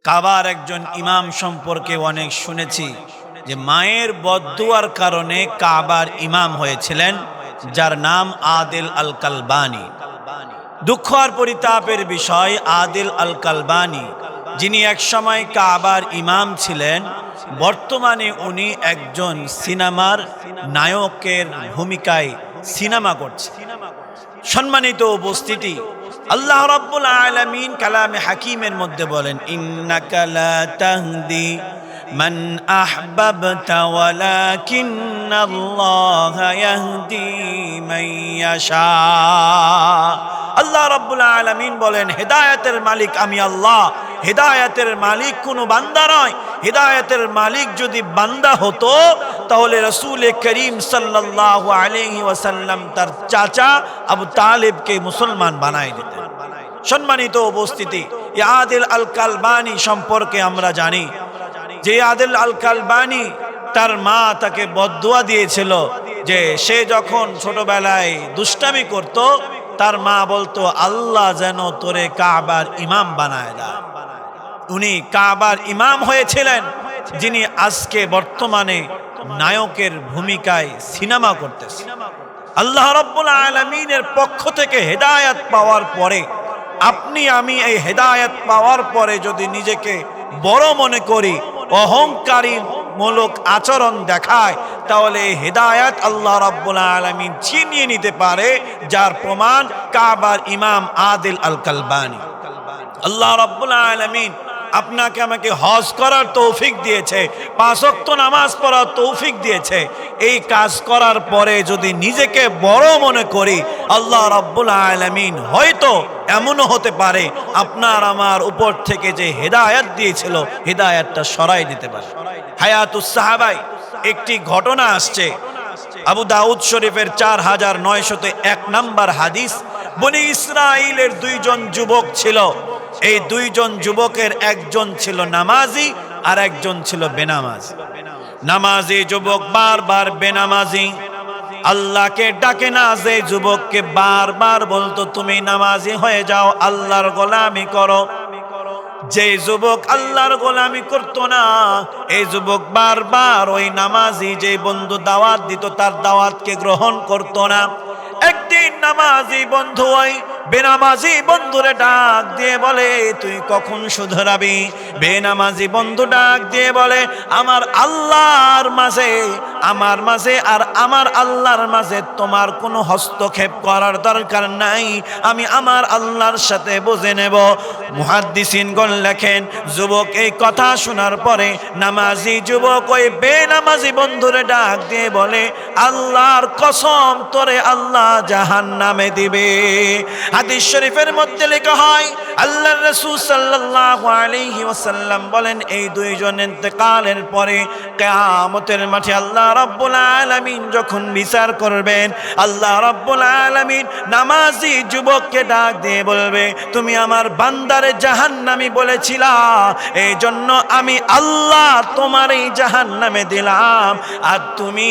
কাবার একজন ইমাম সম্পর্কে অনেক শুনেছি যে মায়ের বদদুয়ার কারণে কাবার ইমাম হয়েছিলেন, যার নাম আদিল আল কালবানি। দুঃখ আর পরিতাপের বিষয়, আদিল আল কালবানি যিনি একসময় কাবার ইমাম ছিলেন, বর্তমানে উনি একজন সিনেমার নায়কের ভূমিকায় সিনেমা করছেন। সম্মানিত উপস্থিতি, আল্লাহ রাব্বুল আলামিন কালামে হাকিমের মধ্যে বলেন, ইন্নাকা লা তাহদি মান আহবাবতা ওয়ালাকিন্নাল্লাহা ইয়াহদি মান ইয়াশা। আল্লাহ রাব্বুল আলামিন বলেন, হেদায়েতের মালিক আমি আল্লাহ। হেদায়েতের মালিক কোনো বান্দা নয়। হেদায়েতের মালিক যদি বান্দা হতো তাহলে রাসূল করিম সাল্লাল্লাহু আলাইহি ওয়াসাল্লাম তার চাচা আবু তালেবকে মুসলমান বানায় দিতেন। সম্মানিত উপস্থিতি, আদিল আল কালবানি সম্পর্কে আমরা জানি যে আদিল আল কালবানি তার মা তাকে বদদুয়া দিয়েছিল যে সে যখন ছোটবেলায় দুষ্টামি করত, তার মা বলতো আল্লাহ যেন তোরে কাবার ইমাম বানায় দেয়। উনি কাবার ইমাম হয়েছিলেন, যিনি আজকে বর্তমানে নায়কের ভূমিকায় সিনেমা করতেছে। আল্লাহ রাব্বুল আলামিনের পক্ষ থেকে হেদায়েত পাওয়ার পরে, আপনি আমি এই হেদায়েত পাওয়ার পরে যদি নিজেকে বড় মনে করি, অহংকারী মূলক আচরণ দেখায়, তাহলে এই হেদায়েত আল্লাহ রাব্বুল আলামিন ছিনিয়ে নিতে পারে, যার প্রমাণ কাবার ইমাম আদিল আল কালবানি। আল্লাহ রাব্বুল আলামিন আপনাকে আমাকে হজ করার তৌফিক দিয়েছে, 5 ওয়াক্ত নামাজ পড়ার তৌফিক দিয়েছে। এই কাজ করার পরে যদি নিজেকে বড় মনে করি, আল্লাহ রাব্বুল আলামিন হয়তো এমনও হতে পারে আপনার আমার উপর থেকে যে হেদায়েত দিয়েছিল, হেদায়েতটা সরাই দিতে পারে। হায়াতুস সাহাবায় একটি ঘটনা আসছে, আবু দাউদ শরীফের 4901 নম্বর হাদিস। বনি ইসরাইলের 2 জন যুবক ছিল। এই 2 জন যুবকের একজন ছিল নামাজি আর একজন ছিল বেনামাজি। নামাজি যুবক বারবার বেনামাজি, আল্লাহকে ডাকে না। যে যুবককে বারবার বলতো তুমি নামাজি হয়ে যাও, আল্লাহর গোলামি করো, যে যুবক আল্লাহর গোলামি করতো না, এই যুবক বারবার ওই নামাজি যে বন্ধু দাওয়াত দিত তার দাওয়াতকে গ্রহণ করতো না। একদিন নামাজি বন্ধু ওই বেনামাজি বন্ধুরে ডাক দিয়ে বলে, তুই কখন শুধরাবি? বেনামাজি বন্ধু ডাক দিয়ে বলে, আমার আল্লাহর মাঝে, আমার মাঝে আর আমার আল্লাহর মাঝে তোমার কোনো হস্তক্ষেপ করার দরকার নাই, আমি আমার আল্লাহর সাথে বুঝে নেব। মুহাদ্দিসিনগণ লেখেন, যুবক এই কথা শোনার পরে নামাজি যুবক ওই বেনামাজি বন্ধুরে ডাক দিয়ে বলে, আল্লাহর কসম তোরে আল্লাহ জাহান্নামে দিবে। হাদিস শরীফের মধ্যে লেখা হয়, আল্লাহর রাসূল সাল্লাল্লাহু আলাইহি ওয়াসাল্লাম বলেন, এই 2 জন ইন্তেকালের পরে কিয়ামতের মাঠে আল্লাহ রাব্বুল আলামিন যখন বিচার করবেন, আল্লাহ রাব্বুল আলামিন নামাজি যুবককে ডাক দিয়ে বলবে, তুমি আমার বান্দারে জাহান্নামী বলেছিলা, এই জন্য আমি আল্লাহ তোমার এই জাহান্নামে দিলাম। আর তুমি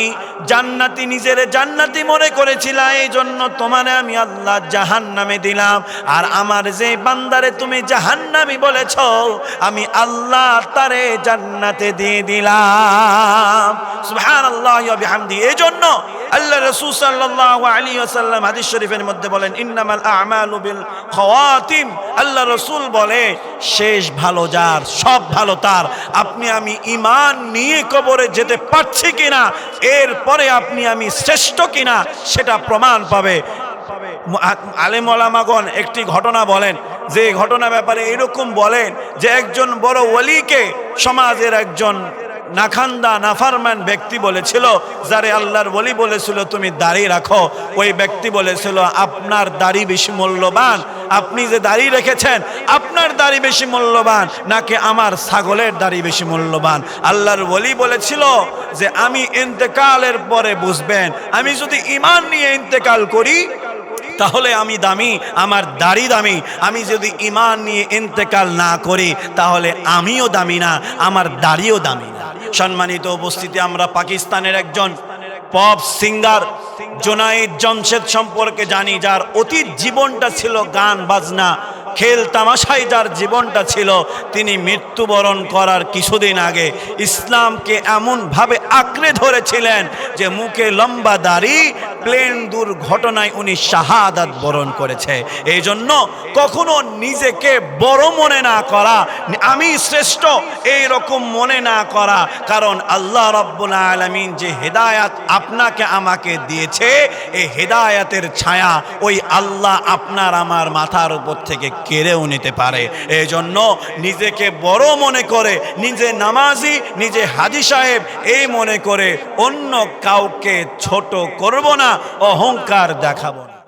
জান্নাতি, নিজের জান্নাতি মনে করেছিলা, এই জন্য তোমারে আমি আল্লাহ জাহান্নামে দিলাম। আর আমার যে বান্দারে তুমি জাহান্নামী বলেছ, আমি আল্লাহ তারে জান্নাতে দিয়ে দিলাম। সুবহানাল্লাহ ওয়া বিহামদি। এজন্য আল্লাহ রাসূল সাল্লাল্লাহু আলাইহি ওয়াসাল্লাম হাদিস শরীফের মধ্যে বলেন, ইন্নামাল আ'মালু বিল খাওয়াতিম। আল্লাহ রাসূল বলে, শেষ ভালো যার, সব ভালো তার। আপনি আমি ঈমান নিয়ে কবরে যেতে পারছি কিনা, এরপরে আপনি আমি শ্রেষ্ঠ কিনা সেটা প্রমাণ পাবে। আলেম ওলামাগণ একটি ঘটনা বলেন, যে ঘটনা ব্যাপারে এরকম বলেন যে একজন বড় ওলিকে সমাজের একজন নাখান্দা নাফরমান ব্যক্তি বলেছিল, যারে আল্লাহর ওলি বলেছিল তুমি দাড়ি রাখো, ওই ব্যক্তি বলেছিল আপনার দাড়ি বেশি মূল্যবান, আপনি যে দাড়ি রেখেছেন আপনার দাড়ি বেশি মূল্যবান নাকি আমার ছাগলের দাড়ি বেশি মূল্যবান? আল্লাহর ওলি বলেছিল যে আমি ইন্তেকালের পরে বুঝবেন, আমি যদি ঈমান নিয়ে ইন্তেকাল করি তাহলে আমি দামি, আমার দাড়ি দামি। আমি যদি ঈমান নিয়ে ইন্তেকাল না করি তাহলে আমিও দামি না, আমার দাড়িও দামি না। সম্মানিত উপস্থিতি, আমরা পাকিস্তানের একজন পপ সিঙ্গার জোনায়েদ জমশেদ সম্পর্কে জানি, যার অতীত জীবনটা ছিল গান বাজনা, খেল তামাশায় যার জীবনটা ছিল, তিনি মৃত্যুবরণ করার কিছুদিন আগে ইসলামকে এমনভাবে আঁকড়ে ধরেছিলেন যে মুখে লম্বা দাড়ি, প্লেন দুর্ঘটনায় উনি শাহাদাত বরণ করেছে। এই জন্য কখনো নিজেকে বড় মনে না করা, আমি শ্রেষ্ঠ এই রকম মনে না করা, কারণ আল্লাহ রাব্বুল আলামিন যে হেদায়াত আপনাকে আমাকে দিয়েছে, এই হেদায়াতের ছায়া ওই আল্লাহ আপনার আমার মাথার উপর থেকে কেড়েও নিতে পারে। এই জন্য নিজেকে বড় মনে করে, নিজে নামাজি, নিজে হাজী সাহেব এই মনে করে অন্য কাউকে ছোট করব না, অহংকার দেখাবো না।